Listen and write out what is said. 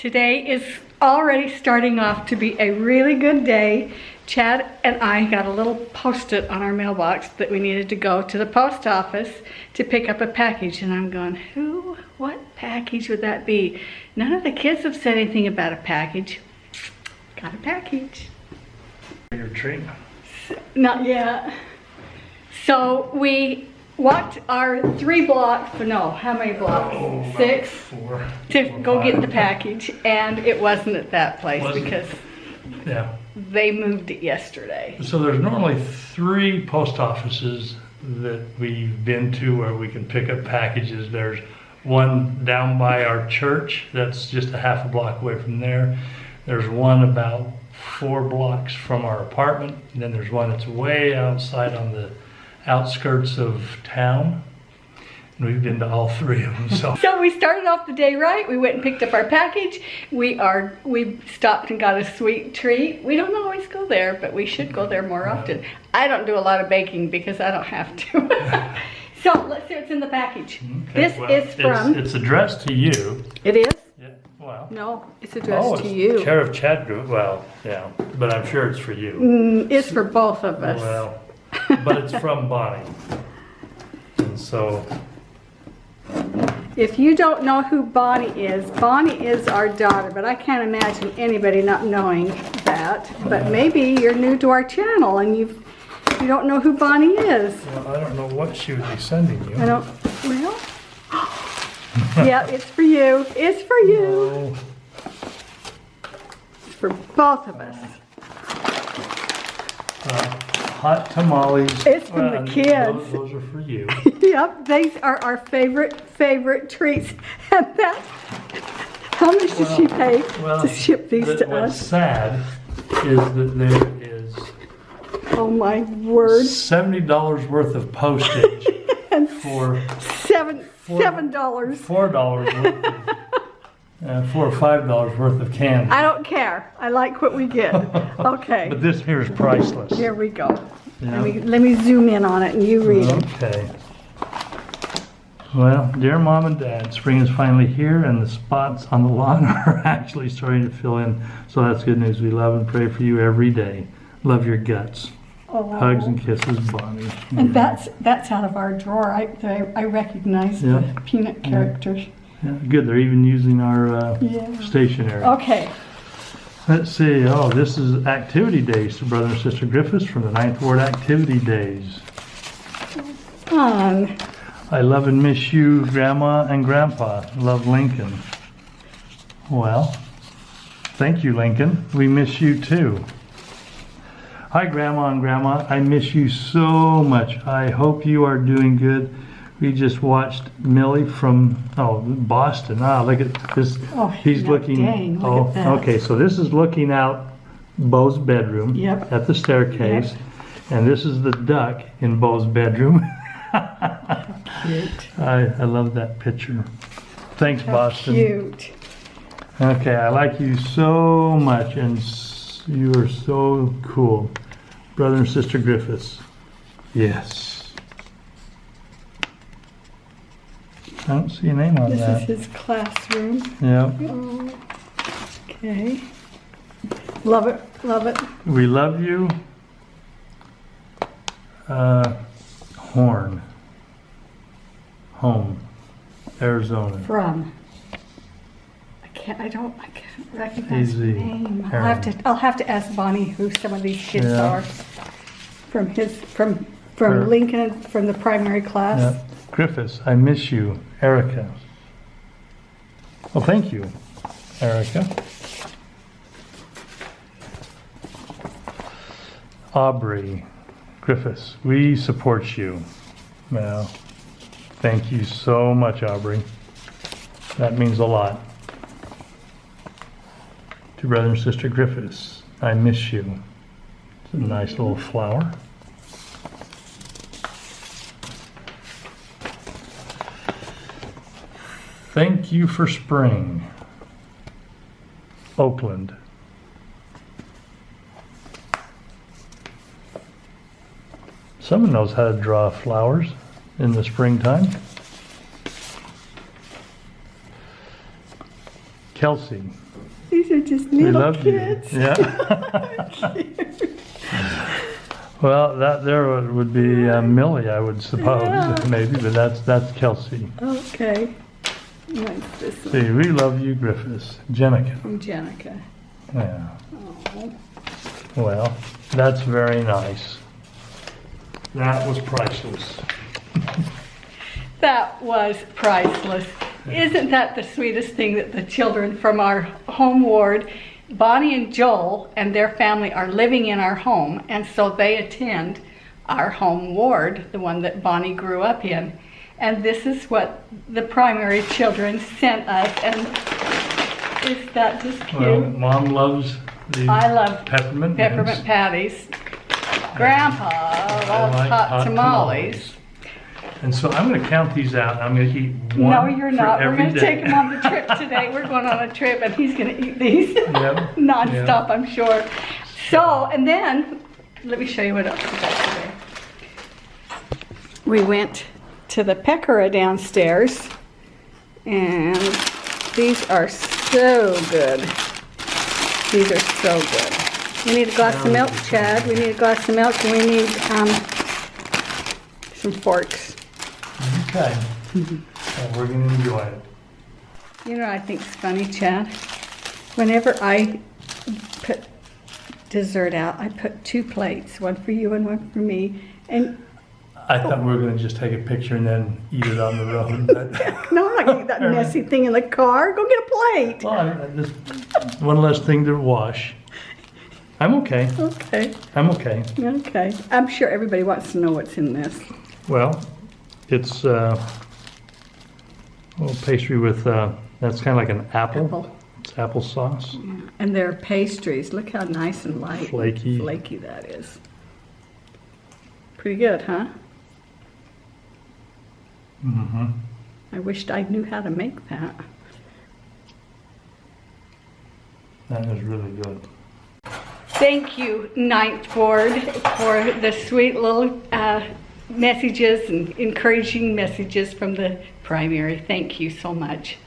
Today is already starting off to be a really good day. Chad and I got a little post-it on our mailbox that we needed to go to the post office to pick up a package. And I'm going, what package would that be? None of the kids have said anything about a package. Got a package. Your treat? Not yet. So we walked our 3 blocks, no, how many blocks? 6? 4. To go get the package, and it wasn't at that place because they moved it yesterday. So there's normally 3 post offices that we've been to where we can pick up packages. There's one down by our church that's just a half a block away from there. There's one about 4 blocks from our apartment, and then there's one that's way outside on the outskirts of town. And we've been to all 3 of them. So we started off the day right. We went and picked up our package. We stopped and got a sweet treat. We don't always go there, but we should go there more often. I don't do a lot of baking because I don't have to. So let's see what's in the package. Okay, This is from... It's addressed to you. It is? Yeah, well. No, it's addressed to you. Care of Chad Group. Well, yeah, but I'm sure it's for you. It's for both of us. Well, but it's from Bonnie. And so... If you don't know who Bonnie is our daughter, but I can't imagine anybody not knowing that. But maybe you're new to our channel and you don't know who Bonnie is. Well, I don't know what she would be sending you. I don't, well, yeah, it's for you. It's for you. No. It's for both of us. Hot tamales. It's from the kids. Those are for you. Yep, these are our favorite treats. And that, how much did she pay to ship these to What's us? sad is that there is Oh my word. $70 worth of postage And for $7. $4 worth of, $4 or $5 worth of candy. I don't care. I like what we get. Okay. But this here is priceless. Here we go. Yeah. Let me zoom in on it and you read it. Okay. Well, dear Mom and Dad, spring is finally here and the spots on the lawn are actually starting to fill in. So that's good news. We love and pray for you every day. Love your guts. Oh. Hugs and kisses, Bonnie. And that's out of our drawer. I recognize the peanut characters. Yeah, good. They're even using our stationery. Okay. Let's see. Oh, this is Activity Days to Brother and Sister Griffiths from the 9th Ward Activity Days. Fun. I love and miss you, Grandma and Grandpa. Love, Lincoln. Well, thank you, Lincoln. We miss you too. Hi, Grandma and Grandma. I miss you so much. I hope you are doing good. We just watched Millie from Boston. Look at this. Oh, he's looking. Dang, look at that. Okay. So this is looking out Bo's bedroom. Yep. At the staircase, Yep. and this is the duck in Bo's bedroom. Cute. I love that picture. Thanks, How Boston. cute. Okay, I like you so much, and you are so cool, Brother and Sister Griffiths. Yes. I don't see a name on that. This is his classroom. Yeah. Oh, okay. Love it. Love it. We love you. Horn. Home. Arizona. From. I can't recognize the Easy. name. Aaron. I'll have to ask Bonnie who some of these kids Yeah. are. From Her. Lincoln, from the primary class. Yeah. Griffiths, I miss you. Erica. Well, thank you, Erica. Aubrey Griffiths, we support you. Well, thank you so much, Aubrey. That means a lot. To Brother and Sister Griffiths, I miss you. It's a nice little flower. Thank you for spring. Oakland. Someone knows how to draw flowers in the springtime. Kelsey. These are just We little love kids. you. Yeah. Well, that there would be Millie, I would suppose, Yeah. maybe, but that's Kelsey. Okay. What's this one? See, we love you, Griffiths. Jenica. From Jenica. Yeah. Oh. Well, that's very nice. That was priceless. That was priceless. Isn't that the sweetest thing that the children from our home ward, Bonnie and Joel and their family are living in our home, and so they attend our home ward, the one that Bonnie grew up in. And this is what the primary children sent us, and is that just cute? Well, Mom loves the I love peppermint patties. Grandpa loves like hot tamales. And so I'm going to count these out. I'm going to eat one. No, you're not. for We're every going to day. take him on the trip today. We're going on a trip, and he's going to eat these Yep. nonstop, I'm sure. So, and then, let me show you what else we got today. We went to the Pecoraro downstairs, and these are so good. These are so good. We need a glass of milk, Chad. We need a glass of milk, and we need some forks. Okay. Well, we're going to enjoy it. You know what I think's funny, Chad? Whenever I put dessert out, I put 2 plates, one for you and one for me. And I thought we were going to just take a picture and then eat it on the road. But no, I'm not gonna eat that messy thing in the car. Go get a plate. well, just one less thing to wash. I'm okay. Okay. I'm okay. Okay. I'm sure everybody wants to know what's in this. Well, it's a little pastry with, that's kind of like an apple. Apple. It's applesauce. Yeah. And they're pastries. Look how nice and light Flaky. and flaky that is. Pretty good, huh? Mm-hmm. I wished I knew how to make that. That is really good. Thank you, Ninth Ward, for the sweet little messages and encouraging messages from the primary. Thank you so much.